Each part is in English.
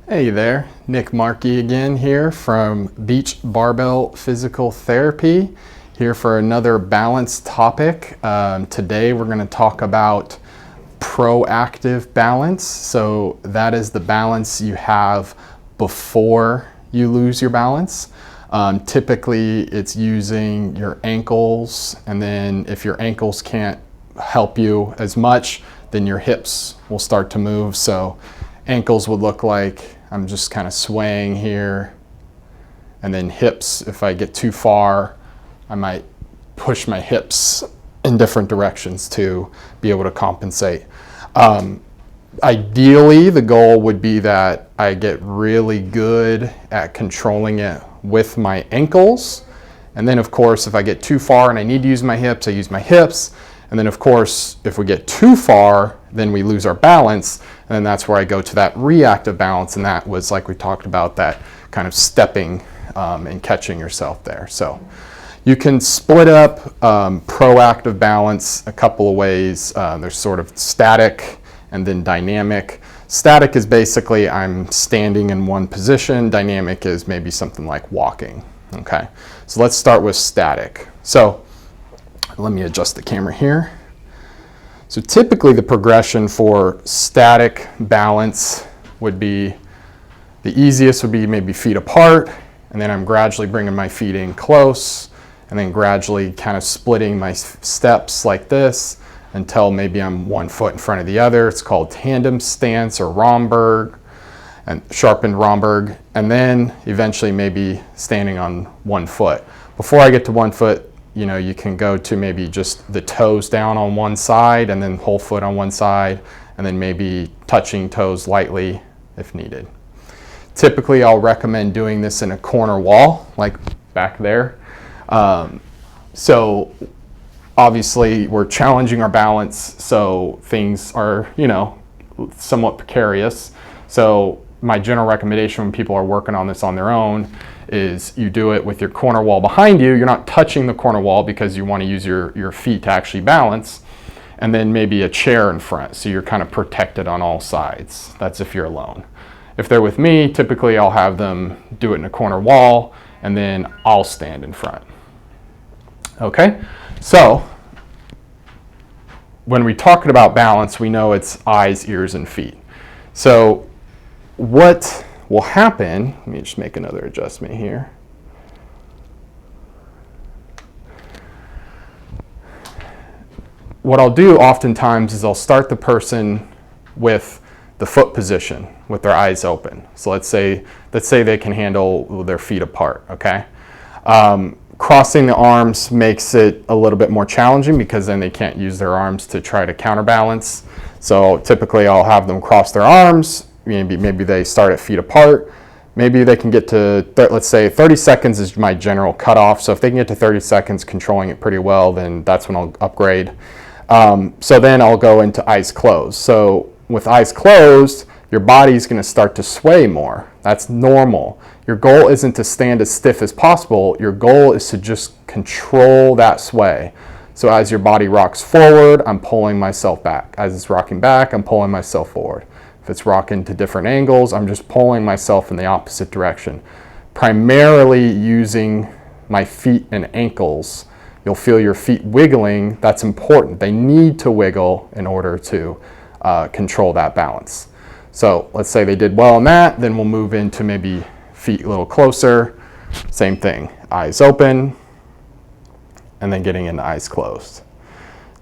Hey there, Nick Markey again here from Beach Barbell Physical Therapy, here for another balance topic. Today we're going to talk about proactive balance. So that is the balance you have before you lose your balance. Typically it's using your ankles, and then if your ankles can't help you as much, then your hips will start to move. So ankles would look like I'm just kind of swaying here, and then hips, if I get too far, I might push my hips in different directions to be able to compensate. Ideally, the goal would be that I get really good at controlling it with my ankles. And then of course, if I get too far and I need to use my hips, I use my hips. And then of course, if we get too far, then we lose our balance. And then that's where I go to that reactive balance. And that was, like we talked about, that kind of stepping and catching yourself there. So you can split up proactive balance a couple of ways. There's sort of static and then dynamic. Static is basically I'm standing in one position. Dynamic is maybe something like walking. Okay, so let's start with static. So let me adjust the camera here. So typically the progression for static balance would be, the easiest would be maybe feet apart, and then I'm gradually bringing my feet in close, and then gradually kind of splitting my steps like this until maybe I'm one foot in front of the other. It's called tandem stance or Romberg, and sharpened Romberg, and then eventually maybe standing on one foot. Before I get to one foot, you know, you can go to maybe just the toes down on one side and then whole foot on one side, and then maybe touching toes lightly if needed. Typically, I'll recommend doing this in a corner wall, like back there. So obviously we're challenging our balance, so things are, you know, somewhat precarious. So my general recommendation when people are working on this on their own is you do it with your corner wall behind you. You're not touching the corner wall because you want to use your feet to actually balance, and then maybe a chair in front, so you're kind of protected on all sides. That's if you're alone. If they're with me, typically I'll have them do it in a corner wall, and then I'll stand in front. Okay, so when we're talking about balance, we know it's eyes, ears, and feet. So what will happen, let me just make another adjustment here. What I'll do oftentimes is I'll start the person with the foot position with their eyes open. So let's say they can handle their feet apart, okay? Crossing the arms makes it a little bit more challenging because then they can't use their arms to try to counterbalance. So typically I'll have them cross their arms. Maybe they start at feet apart. Maybe they can get to, let's say 30 seconds is my general cutoff. So if they can get to 30 seconds controlling it pretty well, then that's when I'll upgrade. So then I'll go into eyes closed. So with eyes closed, your body's going to start to sway more. That's normal. Your goal isn't to stand as stiff as possible. Your goal is to just control that sway. So as your body rocks forward, I'm pulling myself back. As it's rocking back, I'm pulling myself forward. If it's rocking to different angles, I'm just pulling myself in the opposite direction. Primarily using my feet and ankles. You'll feel your feet wiggling. That's important. They need to wiggle in order to control that balance. So let's say they did well on that, then we'll move into maybe feet a little closer. Same thing, eyes open, and then getting into eyes closed.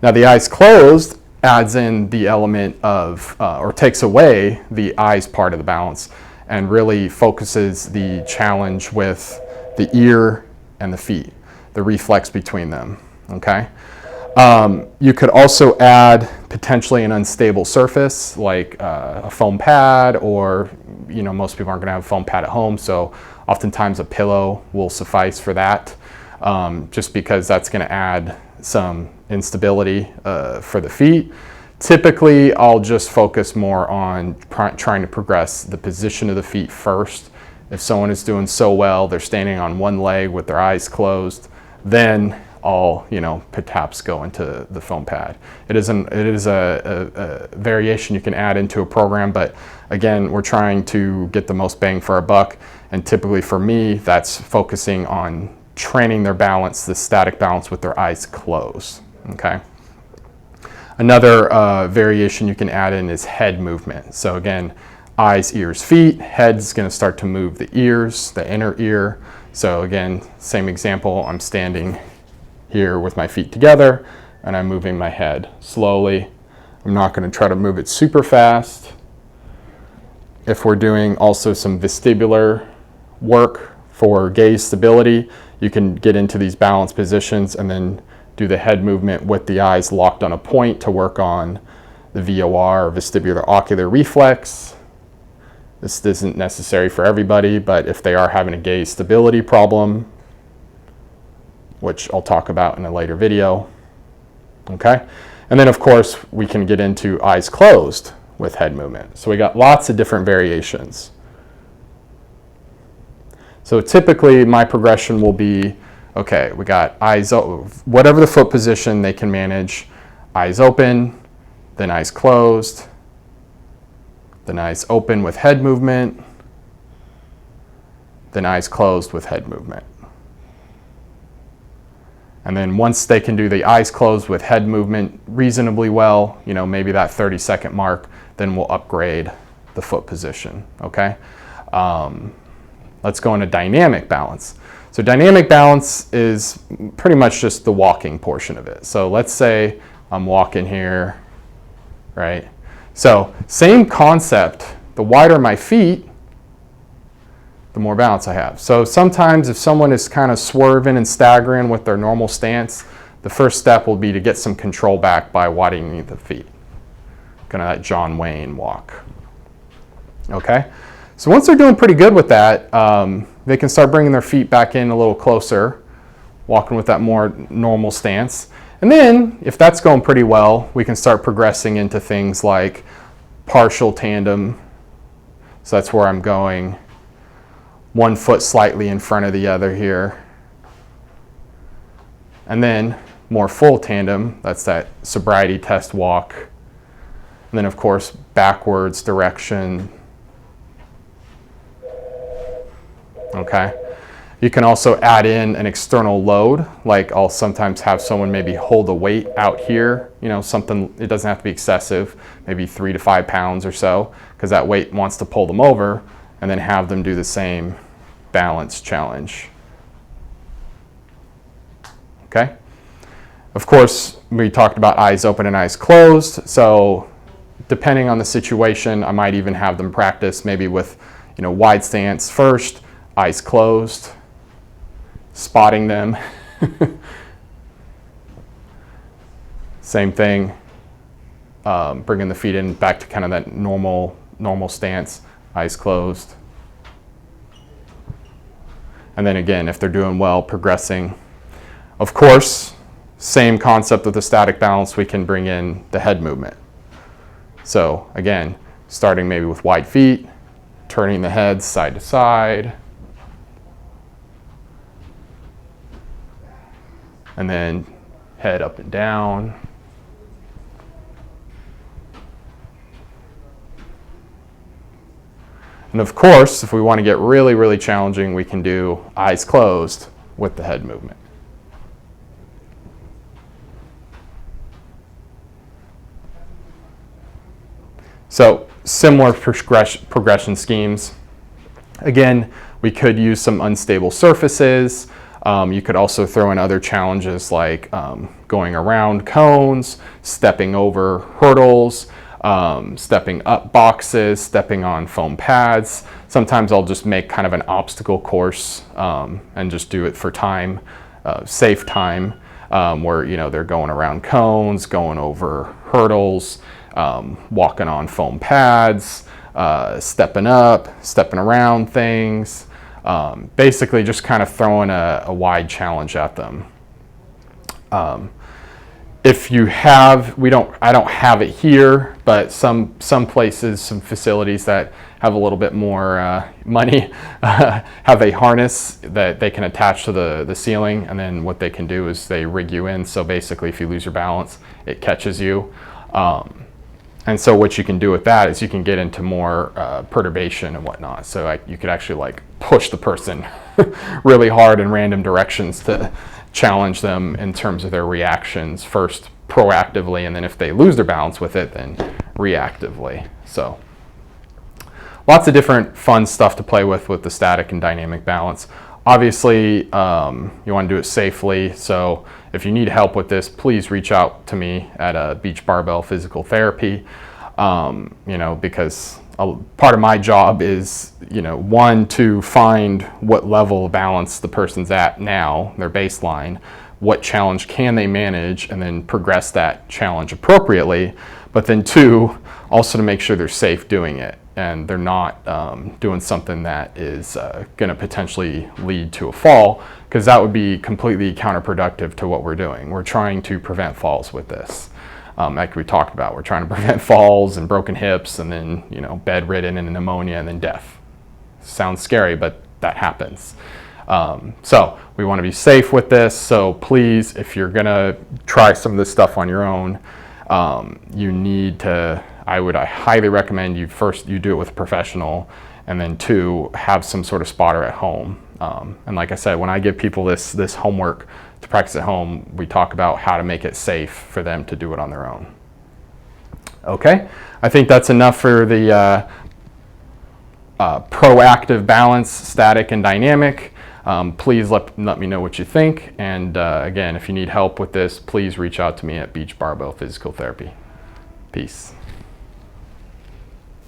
Now the eyes closed adds in the element of, or takes away the eyes part of the balance and really focuses the challenge with the ear and the feet, the reflex between them, okay? You could also add potentially an unstable surface like a foam pad, or, you know, most people aren't gonna have a foam pad at home, so oftentimes a pillow will suffice for that, just because that's gonna add some instability for the feet. Typically, I'll just focus more on trying to progress the position of the feet first. If someone is doing so well, they're standing on one leg with their eyes closed, then all, taps go into the foam pad. It is a variation you can add into a program, but again, we're trying to get the most bang for our buck, and typically for me, that's focusing on training their balance, the static balance with their eyes closed, okay? Another variation you can add in is head movement. So again, eyes, ears, feet. Head's going to start to move the ears, the inner ear. So again, same example, I'm standing here with my feet together and I'm moving my head slowly. I'm not going to try to move it super fast. If we're doing also some vestibular work for gaze stability, you can get into these balance positions and then do the head movement with the eyes locked on a point to work on the VOR, or vestibular ocular reflex. This isn't necessary for everybody, but if they are having a gaze stability problem, which I'll talk about in a later video, okay? And then of course, we can get into eyes closed with head movement. So we got lots of different variations. So typically my progression will be, okay, we got eyes open, whatever the foot position they can manage, eyes open, then eyes closed, then eyes open with head movement, then eyes closed with head movement. And then once they can do the eyes closed with head movement reasonably well, maybe that 30-second mark, then we'll upgrade the foot position, okay? Let's go into dynamic balance. So dynamic balance is pretty much just the walking portion of it. So let's say I'm walking here, right? So same concept, the wider my feet, the more balance I have. So sometimes if someone is kind of swerving and staggering with their normal stance, the first step will be to get some control back by widening the feet. Kind of that John Wayne walk. Okay? So once they're doing pretty good with that, they can start bringing their feet back in a little closer, walking with that more normal stance. And then, if that's going pretty well, we can start progressing into things like partial tandem. So that's where I'm going one foot slightly in front of the other here. And then more full tandem, that's that sobriety test walk. And then of course, backwards direction. Okay. You can also add in an external load, like I'll sometimes have someone maybe hold a weight out here, something, it doesn't have to be excessive, maybe 3 to 5 pounds or so, because that weight wants to pull them over, and then have them do the same balance challenge. Okay? Of course, we talked about eyes open and eyes closed, so depending on the situation, I might even have them practice maybe with, wide stance first, eyes closed, spotting them. Same thing, bringing the feet in back to kind of that normal stance, eyes closed. And then again, if they're doing well, progressing. Of course, same concept with the static balance, we can bring in the head movement. So again, starting maybe with wide feet, turning the head side to side, and then head up and down. And of course, if we want to get really, really challenging, we can do eyes closed with the head movement. So similar progression schemes. Again, we could use some unstable surfaces. You could also throw in other challenges like going around cones, stepping over hurdles, stepping up boxes, stepping on foam pads. Sometimes I'll just make kind of an obstacle course and just do it for time, safe time, where they're going around cones, going over hurdles, walking on foam pads, stepping up, stepping around things. Basically just kind of throwing a wide challenge at them. if you have, I don't have it here, but some places, some facilities that have a little bit more money have a harness that they can attach to the ceiling, and then what they can do is they rig you in. So basically, if you lose your balance, it catches you. And so what you can do with that is you can get into more perturbation and whatnot. So you could actually like push the person really hard in random directions to challenge them in terms of their reactions, first proactively, and then if they lose their balance with it, then reactively. So lots of different fun stuff to play with the static and dynamic balance. Obviously, you want to do it safely, so if you need help with this, please reach out to me at Beach Barbell Physical Therapy, because part of my job is, one, to find what level of balance the person's at now, their baseline, what challenge can they manage, and then progress that challenge appropriately, but then two, also to make sure they're safe doing it and they're not doing something that is going to potentially lead to a fall, because that would be completely counterproductive to what we're doing. We're trying to prevent falls with this. Like we talked about, we're trying to prevent falls and broken hips and then, bedridden and pneumonia and then death. Sounds scary, but that happens. So we want to be safe with this. So please, if you're going to try some of this stuff on your own, you need to, I highly recommend you do it with a professional, and then two, have some sort of spotter at home. And like I said, when I give people this homework to practice at home, we talk about how to make it safe for them to do it on their own. Okay, I think that's enough for the proactive balance, static and dynamic. Please let me know what you think. And again, if you need help with this, please reach out to me at Beach Barbell Physical Therapy. Peace.